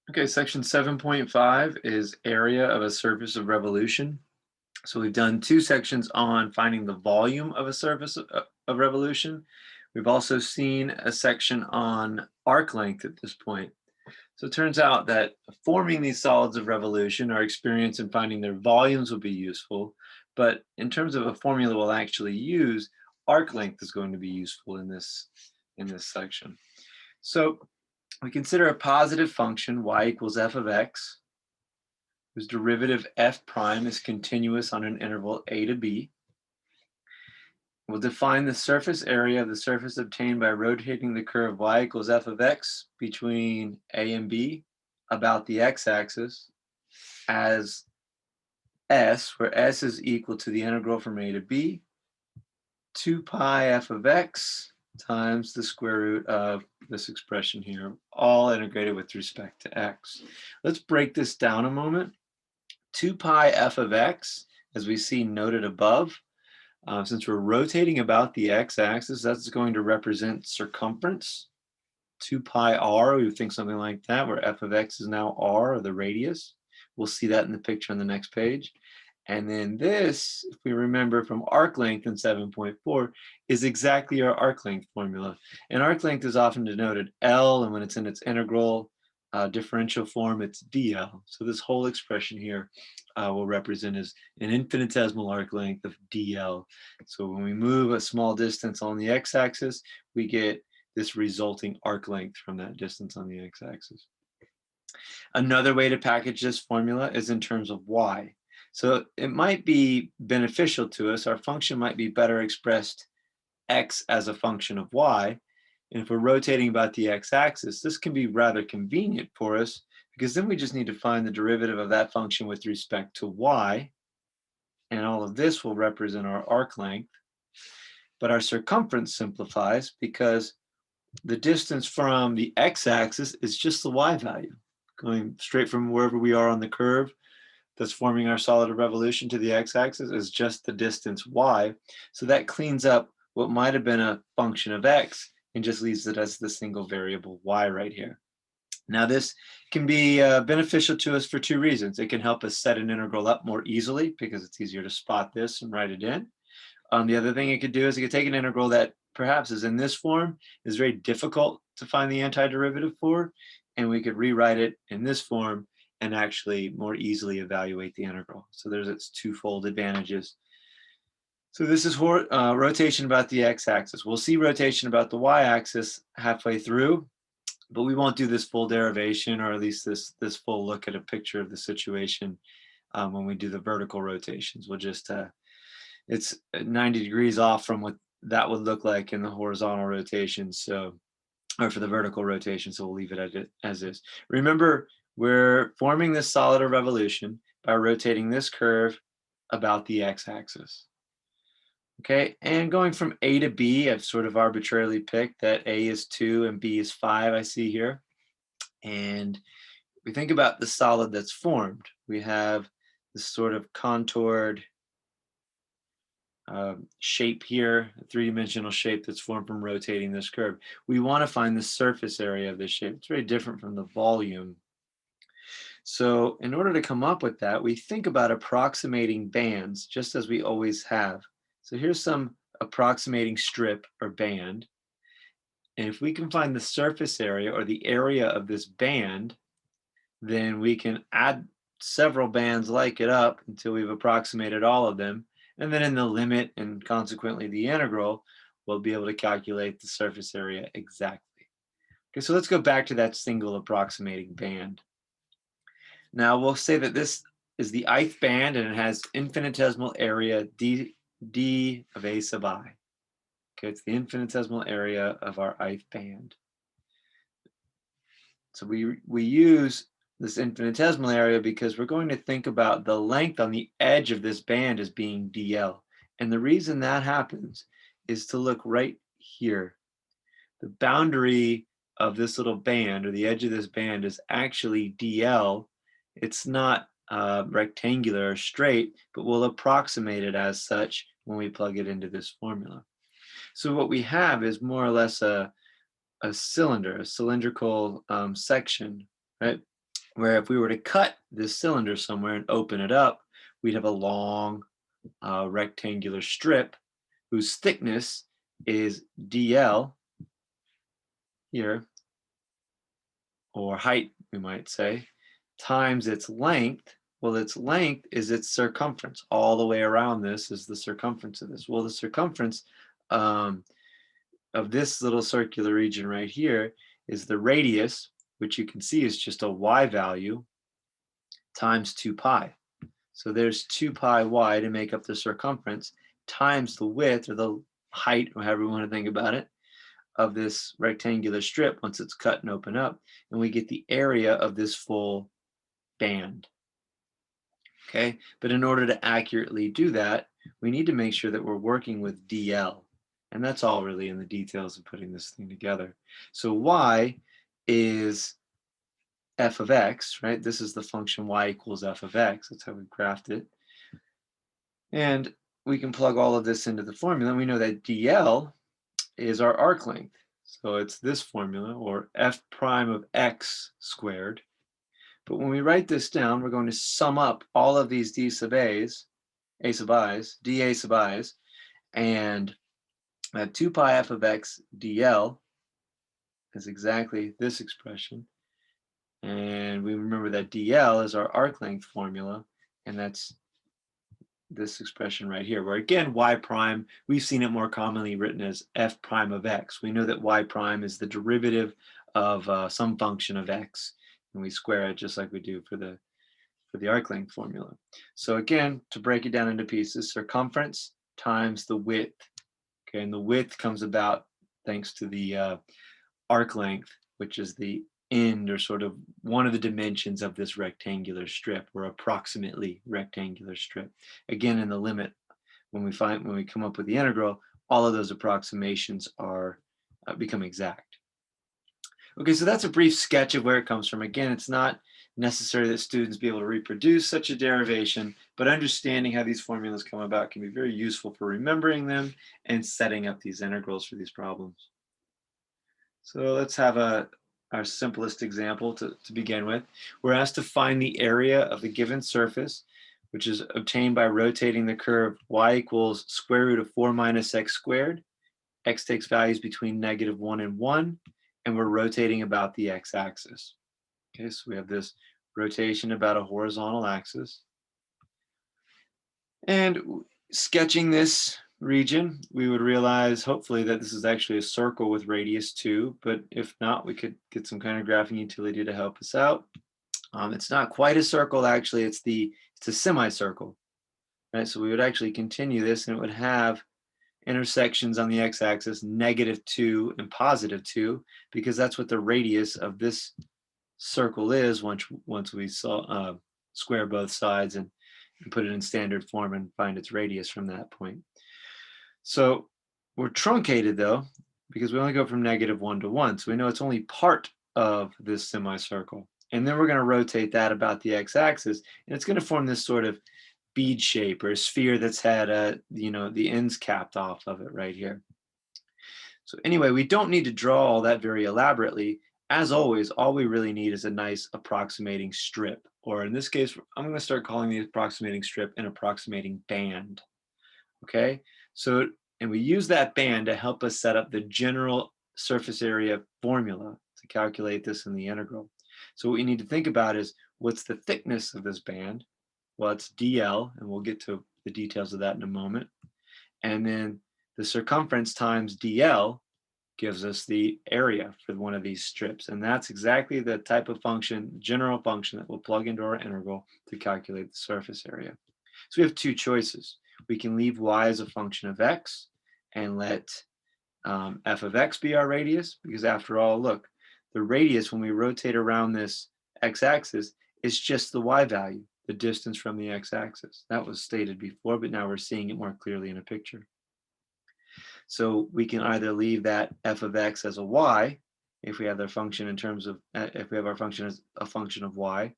Okay, section 7.5 is area of a surface of revolution. So we've done two sections on finding the volume of a surface of revolution. We've also seen a section on arc length at this point. So it turns out that forming these solids of revolution, our experience in finding their volumes will be useful, but in terms of a formula we'll actually use, arc length is going to be useful in this section. So we consider a positive function y equals f of x, whose derivative f prime is continuous on an interval a to b. We'll define the surface area of the surface obtained by rotating the curve y equals f of x between a and b about the x-axis as s, where s is equal to the integral from a to b, 2 pi f of x times the square root of this expression here, all integrated with respect to x. Let's break this down a moment. 2 pi f of x, as we see noted above, since we're rotating about the x-axis, that's going to represent circumference. 2 pi r, we would think something like that, where f of x is now r, or the radius. We'll see that in the picture on the next page. And then this, if we remember from arc length in 7.4, is exactly our arc length formula. And arc length is often denoted L, and when it's in its integral differential form, it's dl. So this whole expression here will represent as an infinitesimal arc length of dl. So when we move a small distance on the x-axis, we get this resulting arc length from that distance on the x-axis. Another way to package this formula is in terms of y. So it might be beneficial to us. Our function might be better expressed x as a function of y. And if we're rotating about the x-axis, this can be rather convenient for us because then we just need to find the derivative of that function with respect to y. And all of this will represent our arc length. But our circumference simplifies because the distance from the x-axis is just the y value, going straight from wherever we are on the curve that's forming our solid of revolution to the x-axis is just the distance y. So that cleans up what might have been a function of x and just leaves it as the single variable y right here. Now this can be beneficial to us for two reasons. It can help us set an integral up more easily because it's easier to spot this and write it in. The other thing it could do is it could take an integral that perhaps is in this form, is very difficult to find the antiderivative for, and we could rewrite it in this form and actually more easily evaluate the integral. So there's its twofold advantages. So this is rotation about the x-axis. We'll see rotation about the y-axis halfway through, but we won't do this full derivation, or at least this full look at a picture of the situation when we do the vertical rotations. We'll just, it's 90 degrees off from what that would look like in the horizontal rotation, so, or for the vertical rotation, so we'll leave it as is. Remember, we're forming this solid of revolution by rotating this curve about the x-axis. Okay, and going from A to B, I've sort of arbitrarily picked that A is 2 and B is 5, I see here. And we think about the solid that's formed. We have this sort of contoured shape here, a three-dimensional shape that's formed from rotating this curve. We want to find the surface area of this shape. It's very different from the volume. So in order to come up with that, we think about approximating bands, just as we always have. So here's some approximating strip or band. And if we can find the surface area or the area of this band, then we can add several bands like it up until we've approximated all of them. And then in the limit and consequently the integral, we'll be able to calculate the surface area exactly. Okay, so let's go back to that single approximating band. Now we'll say that this is the ith band and it has infinitesimal area d of a sub I. Okay, it's the infinitesimal area of our ith band. So we use this infinitesimal area because we're going to think about the length on the edge of this band as being dl. And the reason that happens is to look right here. The boundary of this little band, or the edge of this band, is actually dl. It's not rectangular or straight, but we'll approximate it as such when we plug it into this formula. So what we have is more or less a cylinder, a cylindrical section, right? Where if we were to cut this cylinder somewhere and open it up, we'd have a long rectangular strip whose thickness is dl here, or height, we might say, times its length. Well, its length is its circumference. All the way around this is the circumference of this. Well, the circumference um, of this little circular region right here is the radius, which you can see is just a y value, times 2 pi. So there's 2 pi y to make up the circumference, times the width or the height, or however you want to think about it, of this rectangular strip once it's cut and open up, and we get the area of this full band. Okay, but in order to accurately do that, we need to make sure that we're working with DL, and that's all really in the details of putting this thing together. So y is f of x, right? This is the function y equals f of x. That's how we graphed it. And we can plug all of this into the formula, and we know that DL is our arc length. So it's this formula, or f prime of x squared. But when we write this down, we're going to sum up all of these d sub a's, a sub i's, dA sub i's, and 2 pi f of x dl is exactly this expression. And we remember that dl is our arc length formula, and that's this expression right here, where again, y prime, we've seen it more commonly written as f prime of x. We know that y prime is the derivative of some function of x, and we square it just like we do for the arc length formula. So again, to break it down into pieces, circumference times the width. Okay, and the width comes about thanks to the arc length, which is the end, or sort of one of the dimensions of this rectangular strip, or approximately rectangular strip. Again, in the limit, when we come up with the integral, all of those approximations are become exact. Okay, so that's a brief sketch of where it comes from. Again, it's not necessary that students be able to reproduce such a derivation, but understanding how these formulas come about can be very useful for remembering them and setting up these integrals for these problems. So let's have our simplest example to begin with. We're asked to find the area of the given surface, which is obtained by rotating the curve y equals square root of 4 minus x squared. X takes values between -1 and 1, and we're rotating about the x-axis. Okay, so we have this rotation about a horizontal axis. And sketching this region, we would realize hopefully that this is actually a circle with radius 2, but if not, we could get some kind of graphing utility to help us out. It's not quite a circle, actually, it's a semicircle, right? So we would actually continue this, and it would have intersections on the x-axis, -2 and +2, because that's what the radius of this circle is once we square both sides and put it in standard form and find its radius from that point. So we're truncated though, because we only go from -1 to 1. So we know it's only part of this semicircle. And then we're going to rotate that about the x-axis, and it's going to form this sort of bead shape or a sphere that's had the ends capped off of it right here. So anyway, we don't need to draw all that very elaborately. As always, all we really need is a nice approximating strip, or in this case, I'm going to start calling the approximating strip an approximating band. Okay, so, and we use that band to help us set up the general surface area formula to calculate this in the integral. So what we need to think about is, what's the thickness of this band? Well, it's dl, and we'll get to the details of that in a moment. And then the circumference times dl gives us the area for one of these strips. And that's exactly the type of function, general function, that we'll plug into our integral to calculate the surface area. So we have two choices. We can leave y as a function of x and let f of x be our radius, because after all, look, the radius when we rotate around this x-axis is just the y value, the distance from the x-axis. That was stated before, but now we're seeing it more clearly in a picture. So we can either leave that f of x as a y, if we have their function in terms of, if we have our function as a function of y,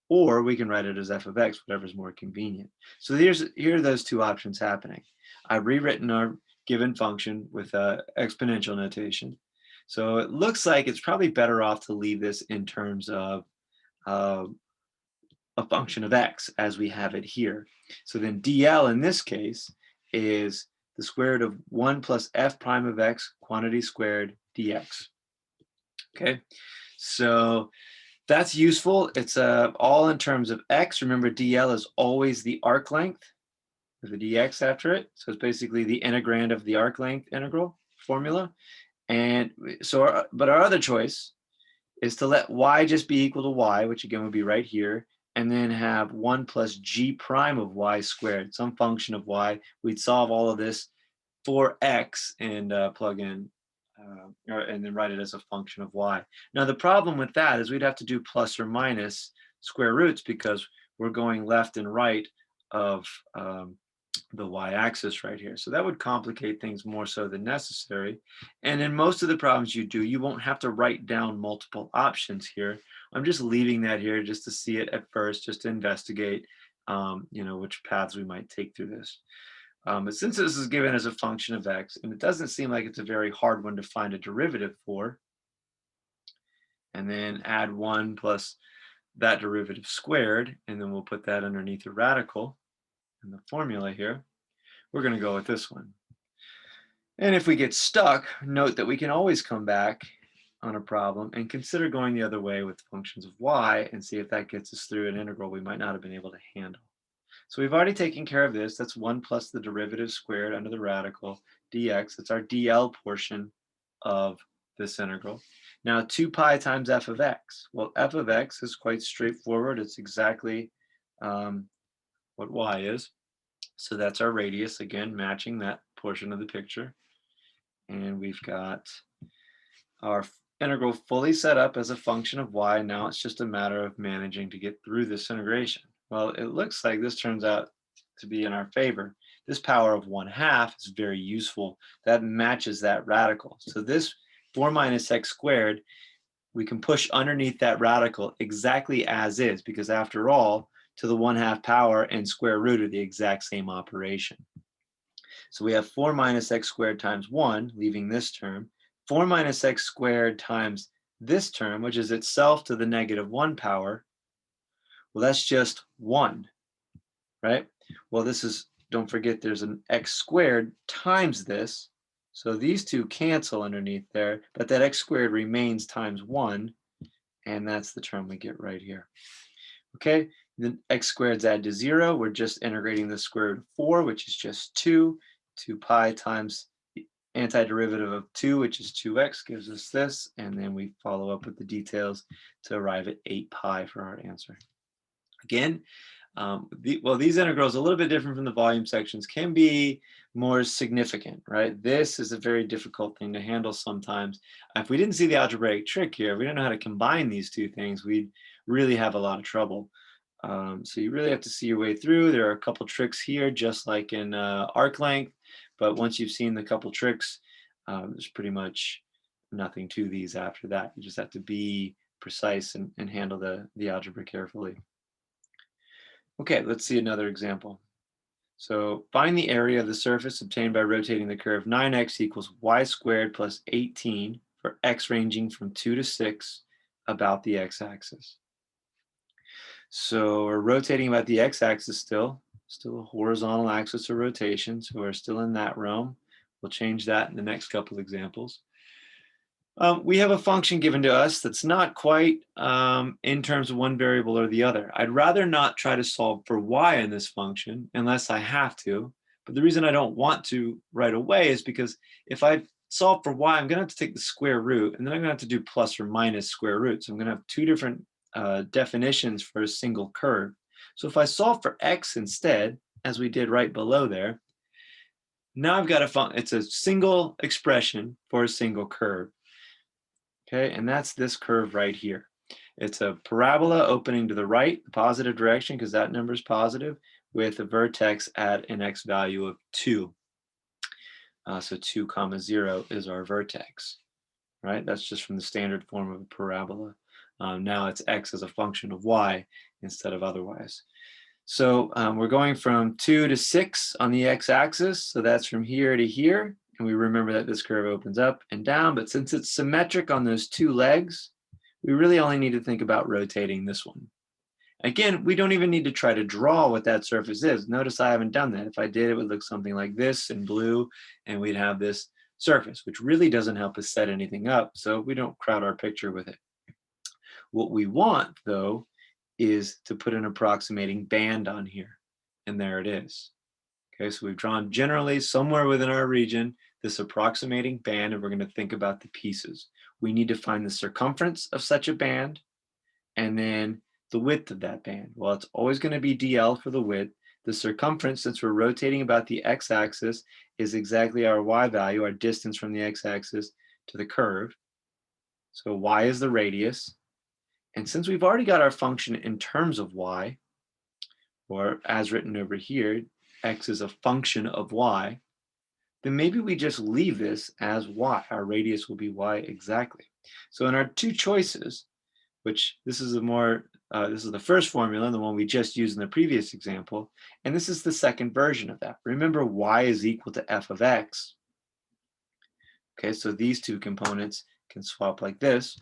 or we can write it as f of x, whatever's more convenient. So here are those two options happening. I've rewritten our given function with exponential notation. So it looks like it's probably better off to leave this in terms of uh, a function of x as we have it here. So then dl in this case is the square root of 1 plus f prime of x quantity squared dx. Okay, so that's useful. It's all in terms of x. Remember, dl is always the arc length with a dx after it. So it's basically the integrand of the arc length integral formula. And so, but our other choice is to let y just be equal to y, which again would be right here, and then have 1 plus g prime of y squared, some function of y. We'd solve all of this for x and plug in, and then write it as a function of y. Now, the problem with that is we'd have to do plus or minus square roots because we're going left and right of the y-axis right here. So that would complicate things more so than necessary. And in most of the problems you do, you won't have to write down multiple options here. I'm just leaving that here just to see it at first, just to investigate, which paths we might take through this. But since this is given as a function of x, and it doesn't seem like it's a very hard one to find a derivative for, and then add 1 plus that derivative squared, and then we'll put that underneath a radical in the formula here, we're going to go with this one. And if we get stuck, note that we can always come back on a problem and consider going the other way with functions of y and see if that gets us through an integral we might not have been able to handle. So we've already taken care of this. That's 1 plus the derivative squared under the radical dx. It's our dl portion of this integral. Now 2 pi times f of x. Well, f of x is quite straightforward. It's exactly what y is. So that's our radius, again, matching that portion of the picture. And we've got our integral fully set up as a function of y. Now it's just a matter of managing to get through this integration. Well, it looks like this turns out to be in our favor. This power of 1/2 is very useful. That matches that radical. So this 4 minus x squared, we can push underneath that radical exactly as is, because after all, to the 1/2 power and square root are the exact same operation. So we have 4 minus x squared times 1, leaving this term, 4 minus x squared times this term, which is itself to the negative 1 power. Well, that's just 1, right? Well, this is, don't forget, there's an x squared times this. So these two cancel underneath there, but that x squared remains times 1, and that's the term we get right here. Okay, then x squareds add to 0. We're just integrating the square root of 4, which is just 2. 2 pi times the antiderivative of 2, which is 2x, gives us this. And then we follow up with the details to arrive at 8 pi for our answer. Again, these integrals, a little bit different from the volume sections, can be more significant, right? This is a very difficult thing to handle sometimes. If we didn't see the algebraic trick here, if we didn't know how to combine these two things, we'd really have a lot of trouble. So you really have to see your way through. There are a couple tricks here, just like in arc length, but once you've seen the couple tricks, there's pretty much nothing to these after that. You just have to be precise and handle the algebra carefully. Okay, let's see another example. So find the area of the surface obtained by rotating the curve 9x equals y squared plus 18 for x ranging from 2 to 6 about the x-axis. So we're rotating about the x-axis still a horizontal axis of rotation, so we're still in that realm. We'll change that in the next couple examples. We have a function given to us that's not quite in terms of one variable or the other. I'd rather not try to solve for y in this function unless I have to. But the reason I don't want to right away is because if I solve for y, I'm going to have to take the square root, and then I'm going to have to do plus or minus square root. So I'm going to have two different definitions for a single curve. So if I solve for x instead, as we did right below there, now I've got it's a single expression for a single curve. Okay, and that's this curve right here. It's a parabola opening to the right, the positive direction, because that number is positive, with a vertex at an x value of 2. So 2 comma 0 is our vertex, right? That's just from the standard form of a parabola. Now it's x as a function of y instead of otherwise. So we're going from 2 to 6 on the x-axis, so that's from here to here. And we remember that this curve opens up and down, but since it's symmetric on those two legs, We really only need to think about rotating this one. Again, we don't even need to try to draw what that surface is. Notice I haven't done that. If I did, it would look something like this in blue, and we'd have this surface, which really doesn't help us set anything up, so we don't crowd our picture with it. What we want, though, is to put an approximating band on here, and there it is. Okay, so we've drawn generally somewhere within our region this approximating band, and we're going to think about the pieces. We need to find the circumference of such a band, and then the width of that band. Well, it's always going to be dl for the width. The circumference, since we're rotating about the x-axis, is exactly our y value, our distance from the x-axis to the curve. So y is the radius. And since we've already got our function in terms of y, or as written over here, x is a function of y, then maybe we just leave this as y. Our radius will be y exactly. So in our two choices, which this is this is the first formula, the one we just used in the previous example, and this is the second version of that. Remember, y is equal to f of x. Okay, so these two components can swap like this.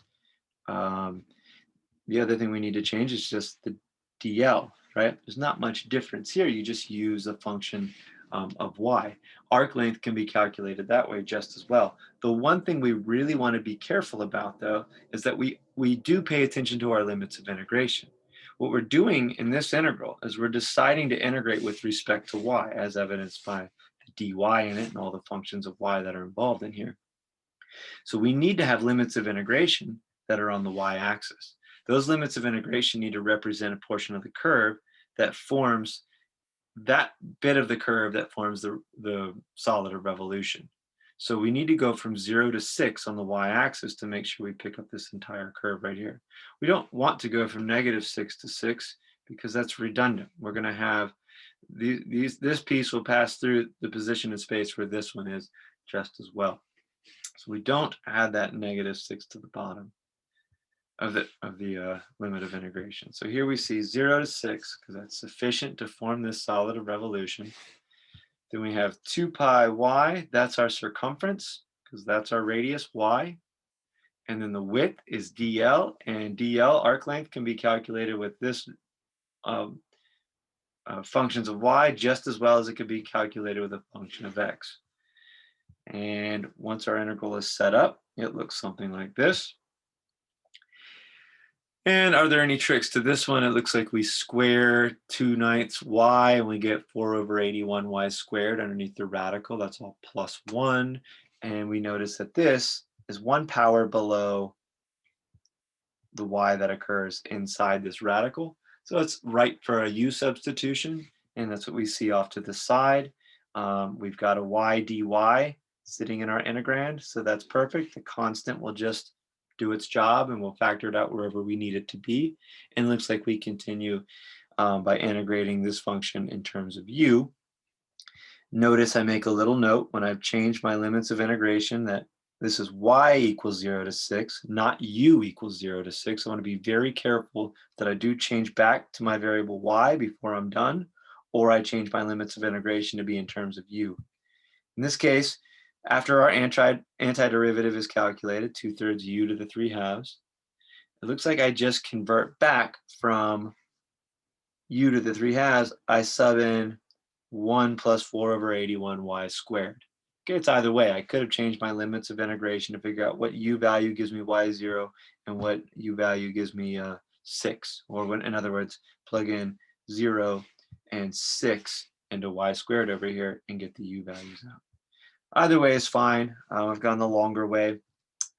The other thing we need to change is just the dl, right? There's not much difference here. You just use a function of y. Arc length can be calculated that way just as well. The one thing we really want to be careful about, though, is that we do pay attention to our limits of integration. What we're doing in this integral is we're deciding to integrate with respect to y, as evidenced by the dy in it and all the functions of y that are involved in here. So we need to have limits of integration that are on the y-axis. Those limits of integration need to represent a portion of the curve that forms that bit of the curve that forms the solid of revolution. So we need to go from 0 to 6 on the y-axis to make sure we pick up this entire curve right here. We don't want to go from -6 to 6 because that's redundant. We're going to have this piece will pass through the position in space where this one is just as well. So we don't add that -6 to the bottom of the limit of integration. So here we see 0 to 6 because that's sufficient to form this solid of revolution. Then we have 2 pi y, that's our circumference because that's our radius y. And then the width is dl, and dl, arc length, can be calculated with this functions of y just as well as it could be calculated with a function of x. And once our integral is set up, it looks something like this. And are there any tricks to this one? It looks like we square 2/9 y and we get 4/81 y squared underneath the radical. That's all +1. And we notice that this is 1 power below the y that occurs inside this radical. So it's right for a u substitution. And that's what we see off to the side. We've got a y dy sitting in our integrand. So that's perfect. The constant will just do its job and we'll factor it out wherever we need it to be. And it looks like we continue by integrating this function in terms of u. Notice I make a little note when I've changed my limits of integration that this is y equals 0 to 6, not u equals 0 to 6. I want to be very careful that I do change back to my variable y before I'm done, or I change my limits of integration to be in terms of u. In this case, after our antiderivative is calculated, 2/3 u to the 3/2, it looks like I just convert back from u to the 3/2. I sub in 1 plus 4/81 y squared. Okay, it's either way. I could have changed my limits of integration to figure out what u value gives me y0 and what u value gives me 6. Or when, in other words, plug in 0 and 6 into y squared over here and get the u values out. Either way is fine. I've gone the longer way.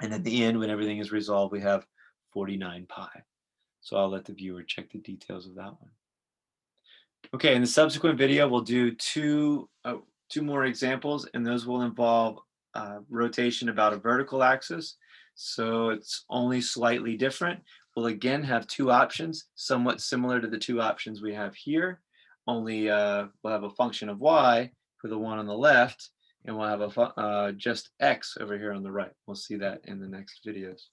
And at the end, when everything is resolved, we have 49 pi. So I'll let the viewer check the details of that one. Okay, in the subsequent video, we'll do two more examples, and those will involve rotation about a vertical axis. So it's only slightly different. We'll again have two options, somewhat similar to the two options we have here, only we'll have a function of y for the one on the left, and we'll have a just x over here on the right. We'll see that in the next videos.